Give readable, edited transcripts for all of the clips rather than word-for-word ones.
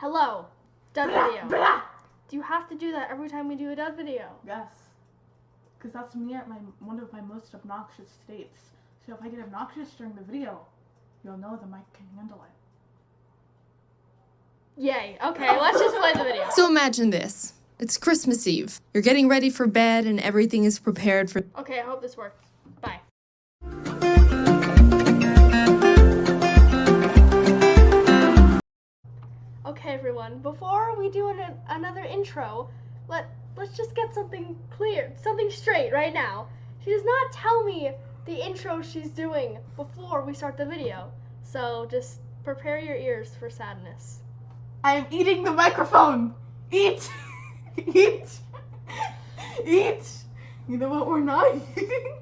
Hello. Dud video. Do you have to do that every time we do a dud video? Yes. Because that's me at one of my most obnoxious states. So if I get obnoxious during the video, you'll know the mic can handle it. Yay. Okay, let's just play the video. So imagine this. It's Christmas Eve. You're getting ready for bed and everything is prepared for... Okay, I hope this works. Bye. Okay, everyone. Before we do another intro, let's just get something clear, something straight right now. She does not tell me the intro she's doing before we start the video. So just prepare your ears for sadness. I am eating the microphone. Eat. Eat. Eat. You know what we're not eating?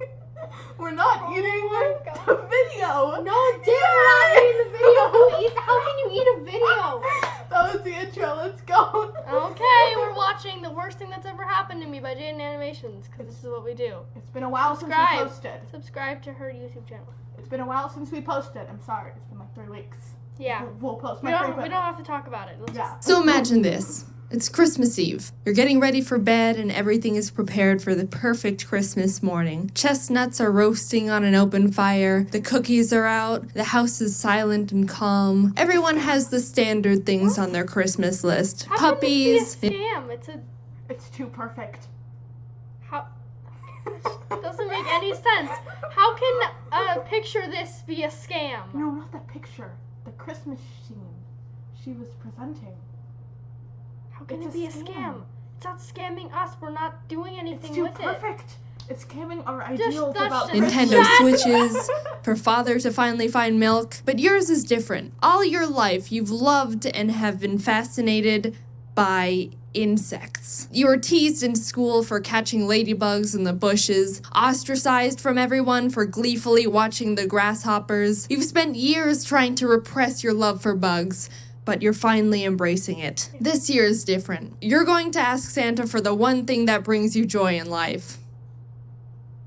We're not eating the video. No, damn, we're not eating the video. How can you eat a video? That was the intro. Let's go. Okay, we're watching The Worst Thing That's Ever Happened to Me by Jaiden Animations, because this is what we do. It's been a while since we posted. Subscribe to her YouTube channel. It's been a while since we posted. I'm sorry. It's been like 3 weeks. Yeah. We'll post We don't have to talk about it. So imagine this. It's Christmas Eve. You're getting ready for bed and everything is prepared for the perfect Christmas morning. Chestnuts are roasting on an open fire. The cookies are out. The house is silent and calm. Everyone has the standard things on their Christmas list. How Puppies. Can this be a scam? It's too perfect. How? It doesn't make any sense. How can picture this be a scam? No, not that picture. The Christmas scene she was presenting. How can it be a scam? It's not scamming us. We're not doing anything with it. It's too perfect. It's scamming our ideals about Nintendo Switches, for father to finally find milk. But yours is different. All your life, you've loved and have been fascinated by insects. You were teased in school for catching ladybugs in the bushes, ostracized from everyone for gleefully watching the grasshoppers. You've spent years trying to repress your love for bugs, but you're finally embracing it. This year is different. You're going to ask Santa for the one thing that brings you joy in life.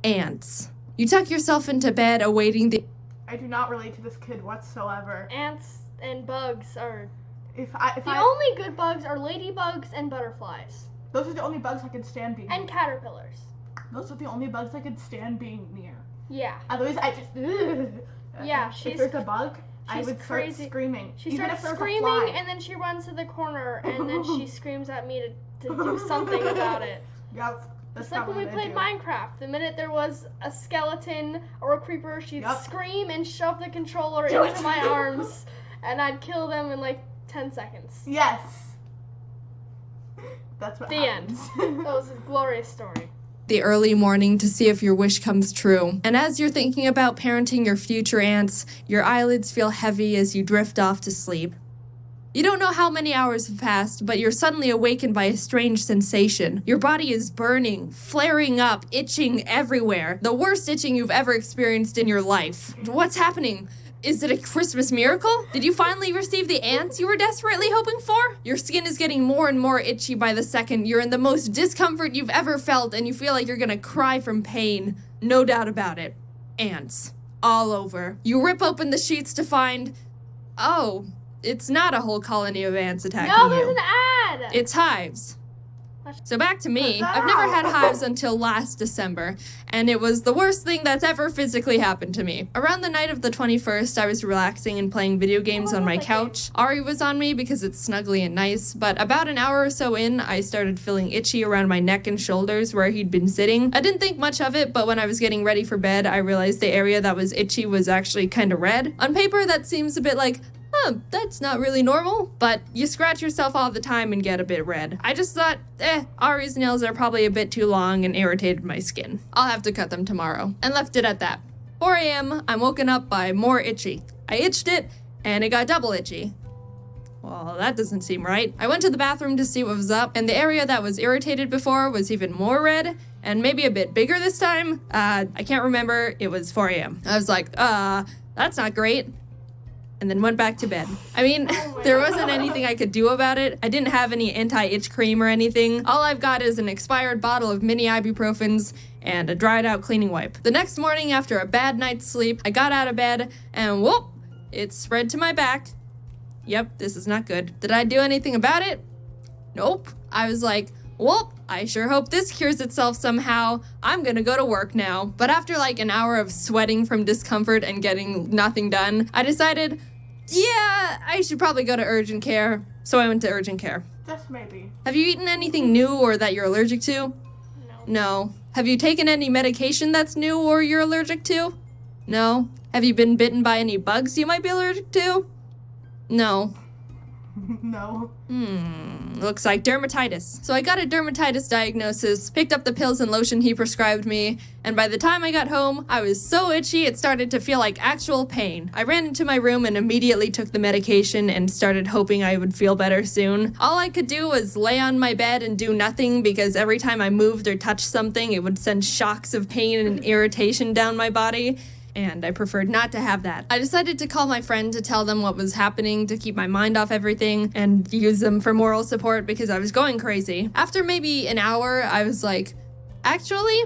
Ants. You tuck yourself into bed awaiting the... I do not relate to this kid whatsoever. Ants and bugs are... The only good bugs are ladybugs and butterflies. Those are the only bugs I could stand being and near. caterpillars. Those are the only bugs I could stand being near. Yeah. Otherwise, I just... Yeah, if there's a bug, I would start screaming. She starts screaming, and then she runs to the corner, and then she screams at me to do something about it. Yep. It's like when we played Minecraft. The minute there was a skeleton or a creeper, she'd scream and shove the controller into my arms, and I'd kill them in like 10 seconds. Yes. That's what happens. The end. That was a glorious story. The early morning to see if your wish comes true. And as you're thinking about parenting your future ants, your eyelids feel heavy as you drift off to sleep. You don't know how many hours have passed, but you're suddenly awakened by a strange sensation. Your body is burning, flaring up, itching everywhere. The worst itching you've ever experienced in your life. What's happening? Is it a Christmas miracle? Did you finally receive the ants you were desperately hoping for? Your skin is getting more and more itchy by the second. You're in the most discomfort you've ever felt, and you feel like you're gonna cry from pain. No doubt about it. Ants. All over. You rip open the sheets to find... Oh, it's not a whole colony of ants attacking you. No, there's an ad! It's hives. So back to me. I've never had hives until last December, and it was the worst thing that's ever physically happened to me. Around the night of the 21st, I was relaxing and playing video games on my couch. Ari was on me because it's snuggly and nice, but about an hour or so in, I started feeling itchy around my neck and shoulders where he'd been sitting. I didn't think much of it, but when I was getting ready for bed, I realized the area that was itchy was actually kind of red. On paper, that seems a bit like, that's not really normal, but you scratch yourself all the time and get a bit red. I just thought, Ari's nails are probably a bit too long and irritated my skin. I'll have to cut them tomorrow, and left it at that. 4 a.m., I'm woken up by more itchy. I itched it, and it got double itchy. Well, that doesn't seem right. I went to the bathroom to see what was up, and the area that was irritated before was even more red, and maybe a bit bigger this time. I can't remember. It was 4 a.m. I was like, that's not great. And then went back to bed. I mean, there wasn't anything I could do about it. I didn't have any anti-itch cream or anything. All I've got is an expired bottle of mini ibuprofens and a dried out cleaning wipe. The next morning after a bad night's sleep, I got out of bed and whoop, it spread to my back Yep, this is not good. Did I do anything about it? Nope. I was like, well, I sure hope this cures itself somehow. I'm gonna go to work now. But after like an hour of sweating from discomfort and getting nothing done, I decided, yeah, I should probably go to urgent care. So I went to urgent care. Just maybe. Have you eaten anything new or that you're allergic to? No. No. Have you taken any medication that's new or you're allergic to? No. Have you been bitten by any bugs you might be allergic to? No. No. Looks like dermatitis. So I got a dermatitis diagnosis, picked up the pills and lotion he prescribed me, and by the time I got home, I was so itchy it started to feel like actual pain. I ran into my room and immediately took the medication and started hoping I would feel better soon. All I could do was lay on my bed and do nothing because every time I moved or touched something, it would send shocks of pain and irritation down my body. And I preferred not to have that. I decided to call my friend to tell them what was happening to keep my mind off everything and use them for moral support because I was going crazy. After maybe an hour, I was like, actually,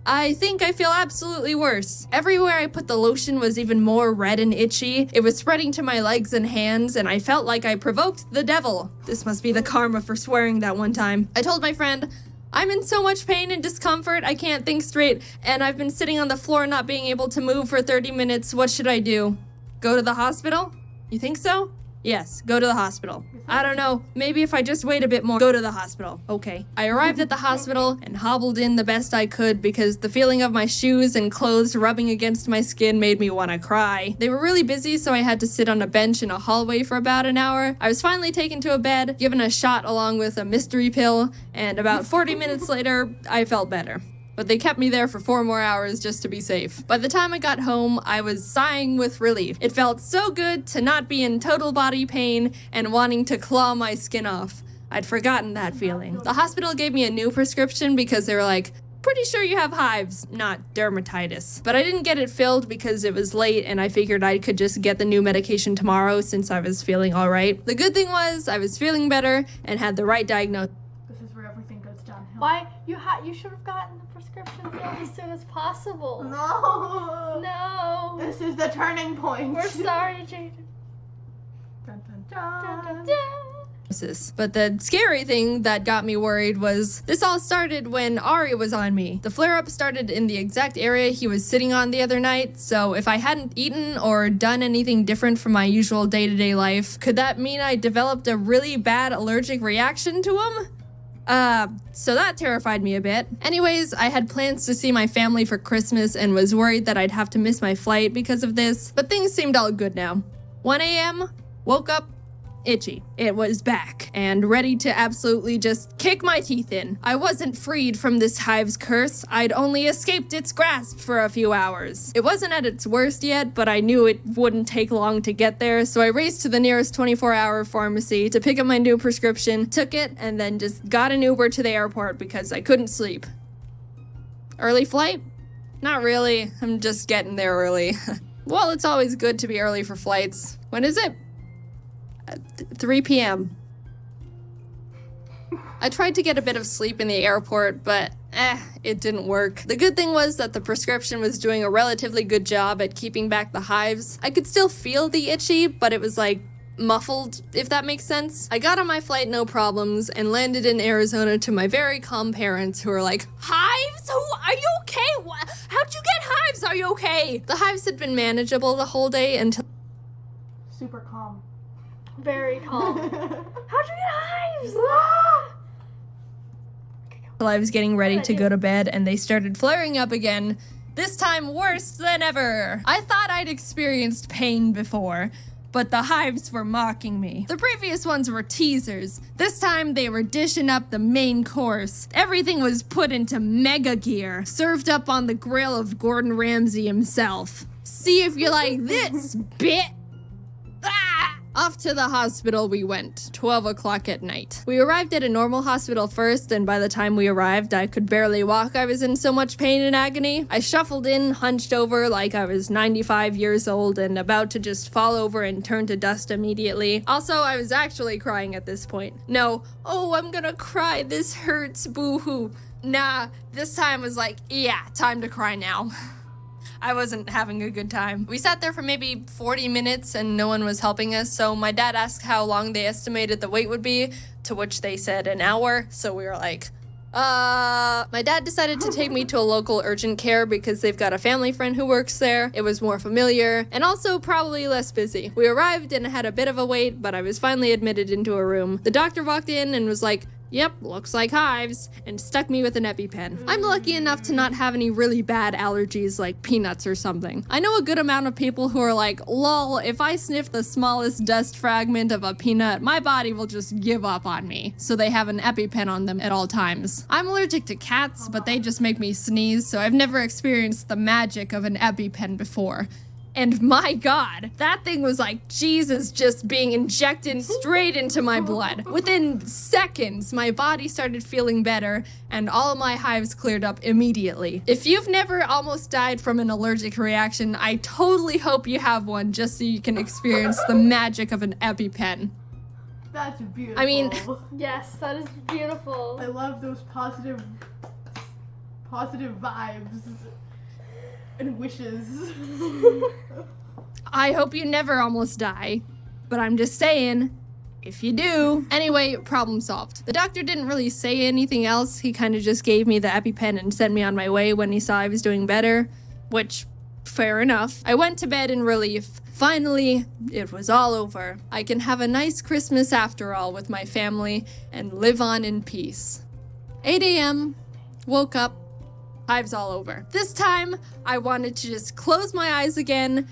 I think I feel absolutely worse. Everywhere I put the lotion was even more red and itchy. It was spreading to my legs and hands, and I felt like I provoked the devil. This must be the karma for swearing that one time. I told my friend, I'm in so much pain and discomfort, I can't think straight, and I've been sitting on the floor not being able to move for 30 minutes. What should I do? Go to the hospital? You think so? Yes, go to the hospital. I don't know, maybe if I just wait a bit more, go to the hospital. Okay. I arrived at the hospital and hobbled in the best I could because the feeling of my shoes and clothes rubbing against my skin made me want to cry. They were really busy, so I had to sit on a bench in a hallway for about an hour. I was finally taken to a bed, given a shot along with a mystery pill, and about 40 minutes later, I felt better. But they kept me there for 4 more hours just to be safe. By the time I got home, I was sighing with relief. It felt so good to not be in total body pain and wanting to claw my skin off. I'd forgotten that feeling. The hospital gave me a new prescription because they were like, pretty sure you have hives, not dermatitis. But I didn't get it filled because it was late and I figured I could just get the new medication tomorrow since I was feeling all right. The good thing was I was feeling better and had the right diagnosis. This is where everything goes downhill. Why? You should have gotten the prescription filled as soon as possible. No. No. This is the turning point. We're sorry, Jaiden. Dun, dun, Dun, dun. dun, dun. But the scary thing that got me worried was this all started when Ari was on me. The flare-up started in the exact area he was sitting on the other night, so if I hadn't eaten or done anything different from my usual day-to-day life, could that mean I developed a really bad allergic reaction to him? So that terrified me a bit. Anyways, I had plans to see my family for Christmas and was worried that I'd have to miss my flight because of this, but things seemed all good now. 1 a.m., woke up, itchy. It was back and ready to absolutely just kick my teeth in. I wasn't freed from this hive's curse. I'd only escaped its grasp for a few hours. It wasn't at its worst yet, but I knew it wouldn't take long to get there, so I raced to the nearest 24-hour pharmacy to pick up my new prescription, took it, and then just got an Uber to the airport because I couldn't sleep. Early flight? Not really. I'm just getting there early. Well, it's always good to be early for flights. When is it? 3 p.m. I tried to get a bit of sleep in the airport, but it didn't work. The good thing was that the prescription was doing a relatively good job at keeping back the hives. I could still feel the itchy, but it was like muffled, if that makes sense. I got on my flight no problems and landed in Arizona to my very calm parents who were like, hives? Are you okay? How'd you get hives? Are you okay? The hives had been manageable the whole day until Super calm. Very calm. How'd you get hives? I was getting ready to go to bed and they started flaring up again, this time worse than ever. I thought I'd experienced pain before, but the hives were mocking me. The previous ones were teasers. This time they were dishing up the main course. Everything was put into mega gear, served up on the grill of Gordon Ramsay himself. See if you like this, bit. Off to the hospital we went, 12 o'clock at night. We arrived at a normal hospital first, and by the time we arrived, I could barely walk. I was in so much pain and agony. I shuffled in, hunched over like I was 95 years old and about to just fall over and turn to dust immediately. Also, I was actually crying at this point. No, oh, I'm gonna cry, this hurts, boo-hoo. Nah, this time was like, yeah, time to cry now. I wasn't having a good time. We sat there for maybe 40 minutes and no one was helping us, so my dad asked how long they estimated the wait would be, to which they said an hour, so we were like, my dad decided to take me to a local urgent care because they've got a family friend who works there. It was more familiar and also probably less busy. We arrived and had a bit of a wait, but I was finally admitted into a room. The doctor walked in and was like, "Yep, looks like hives," and stuck me with an EpiPen. I'm lucky enough to not have any really bad allergies like peanuts or something. I know a good amount of people who are like, lol, if I sniff the smallest dust fragment of a peanut, my body will just give up on me. So they have an EpiPen on them at all times. I'm allergic to cats, but they just make me sneeze, so I've never experienced the magic of an EpiPen before. And my God, that thing was like Jesus just being injected straight into my blood. Within seconds, my body started feeling better and all of my hives cleared up immediately. If you've never almost died from an allergic reaction, I totally hope you have one just so you can experience the magic of an EpiPen. That's beautiful. I mean, Yes, that is beautiful. I love those positive vibes and wishes. I hope you never almost die, but I'm just saying, if you do. Anyway, problem solved. The doctor didn't really say anything else. He kind of just gave me the EpiPen and sent me on my way when he saw I was doing better, which, fair enough. I went to bed in relief. Finally, it was all over. I can have a nice Christmas after all with my family and live on in peace. 8 a.m., woke up, hives all over. This time, I wanted to just close my eyes again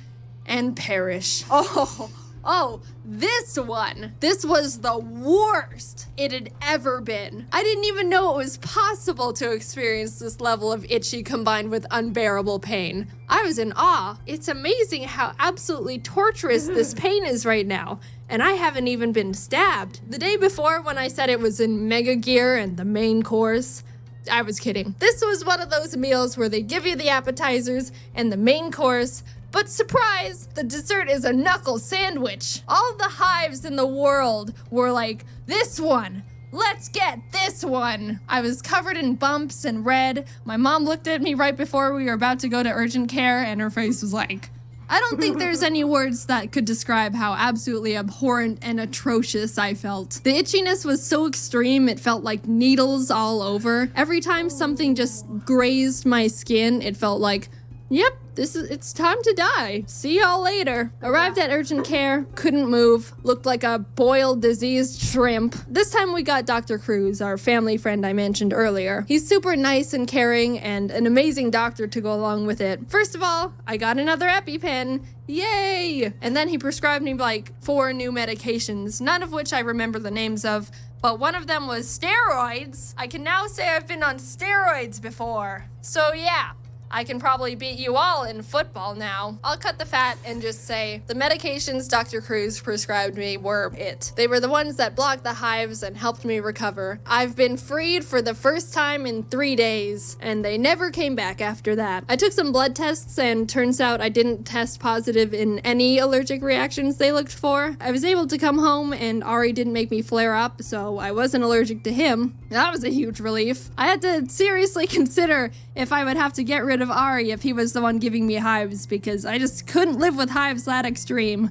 and perish. Oh, this one. This was the worst it had ever been. I didn't even know it was possible to experience this level of itchy combined with unbearable pain. I was in awe. It's amazing how absolutely torturous this pain is right now. And I haven't even been stabbed. The day before, when I said it was in Mega Gear and the main course, I was kidding. This was one of those meals where they give you the appetizers and the main course, but surprise, the dessert is a knuckle sandwich. All the hives in the world were like, this one, let's get this one. I was covered in bumps and red. My mom looked at me right before we were about to go to urgent care and her face was like, I don't think there's any words that could describe how absolutely abhorrent and atrocious I felt. The itchiness was so extreme, it felt like needles all over. Every time something just grazed my skin, it felt like, yep, it's time to die. See y'all later. Arrived at urgent care, couldn't move, looked like a boiled, diseased shrimp. This time we got Dr. Cruz, our family friend I mentioned earlier. He's super nice and caring and an amazing doctor to go along with it. First of all, I got another EpiPen. Yay! And then he prescribed me like 4 new medications, none of which I remember the names of, but one of them was steroids. I can now say I've been on steroids before. So yeah. I can probably beat you all in football now. I'll cut the fat and just say the medications Dr. Cruz prescribed me were it. They were the ones that blocked the hives and helped me recover. I've been freed for the first time in 3 days, and they never came back after that. I took some blood tests, and turns out I didn't test positive in any allergic reactions they looked for. I was able to come home, and Ari didn't make me flare up, so I wasn't allergic to him. That was a huge relief. I had to seriously consider if I would have to get rid of Ari if he was the one giving me hives, because I just couldn't live with hives that extreme.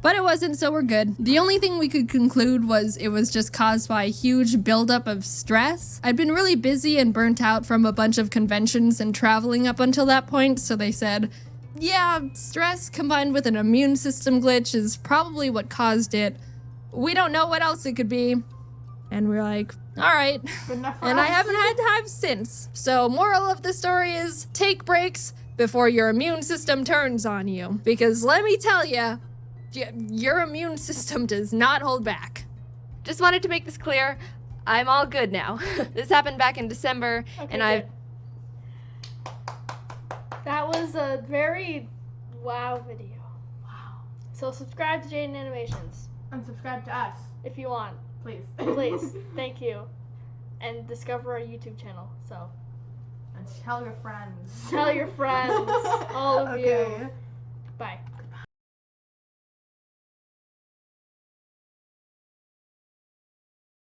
But it wasn't, so we're good. The only thing we could conclude was it was just caused by a huge buildup of stress. I'd been really busy and burnt out from a bunch of conventions and traveling up until that point, so they said, yeah, stress combined with an immune system glitch is probably what caused it. We don't know what else it could be. And we're like, all right. And I haven't had hives since. So moral of the story is take breaks before your immune system turns on you. Because let me tell you, your immune system does not hold back. Just wanted to make this clear. I'm all good now. This happened back in December, Okay, and good. That was a very wow video. Wow. So subscribe to Jaiden Animations And subscribe to us, if you want. please. Please. Thank you. And discover our YouTube channel. So And tell your friends. tell your friends, all of Okay. you. Bye.